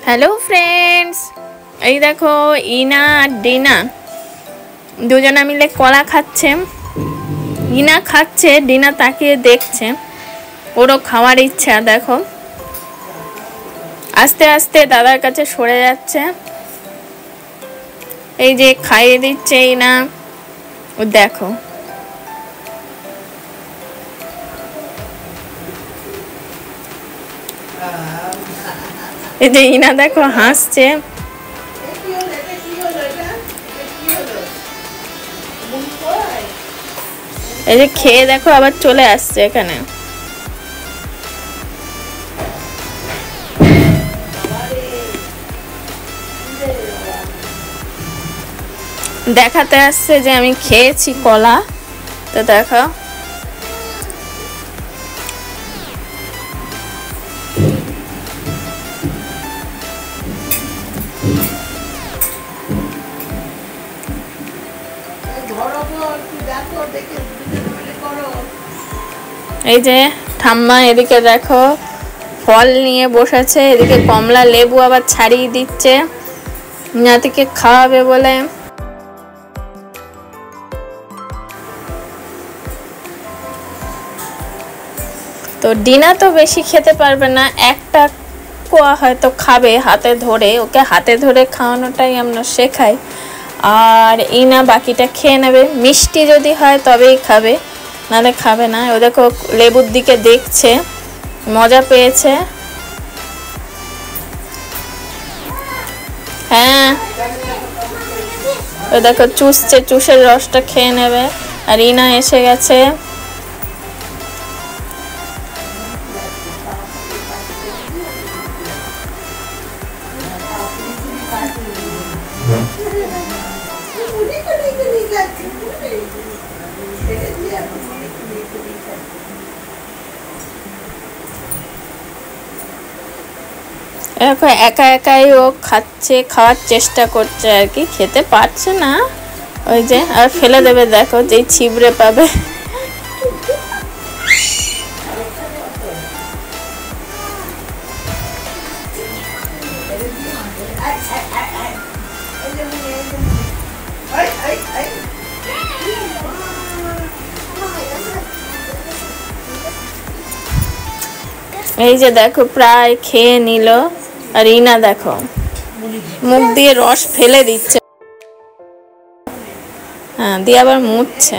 Hello friends এই দেখো ইনা আর dinner দুজনে মিলে কলা খাচ্ছে। ইনা খাচ্ছে, ডিনা তাকিয়ে দেখছে, ওরও খাওয়ার ইচ্ছা। দেখো আস্তে আস্তে দাদার কাছে সরে যাচ্ছে। এই যে খাইয়ে দিচ্ছে ইনা, ও দেখো এই যে ইনা দেখো হাসছে। এই যে খেয়ে দেখো আবার চলে আসছে এখানে। দেখাতে আসছে যে আমি খেয়েছি কলা। তো দেখো এই যে ঠাম্মা এদিকে দেখো ফল নিয়ে বসেছে, এদিকে কমলা লেবু আবার ছাড়িয়ে দিচ্ছে নাতিকে খাওয়াবে বলে। তো ডিনা তো বেশি খেতে পারবে না, একটা কোয়া হয়তো খাবে হাতে ধরে, ওকে হাতে ধরে খাওয়ানোটাই আমরা শেখাই। আর ইনা বাকিটা খেয়ে নেবে, মিষ্টি যদি হয় তবেই খাবে, নাহলে খাবে না। ও দেখো লেবুর দিকে দেখছে, মজা পেয়েছে। হ্যাঁ ও দেখো চুষছে, চুষের রসটা খেয়ে নেবে। আর ইনা এসে গেছে। দেখো একা একাই ও খাচ্ছে, খাওয়ার চেষ্টা করছে আর কি, খেতে পারছে না। ওই যে আর ফেলে দেবে, দেখো যেই ছিবড়ে পাবে। এই যে দেখো প্রায় খেয়ে নিল। আর ইনা দেখো মুখ দিয়ে রস ফেলে দিচ্ছে, হ্যাঁ দিয়ে আবার মুছছে।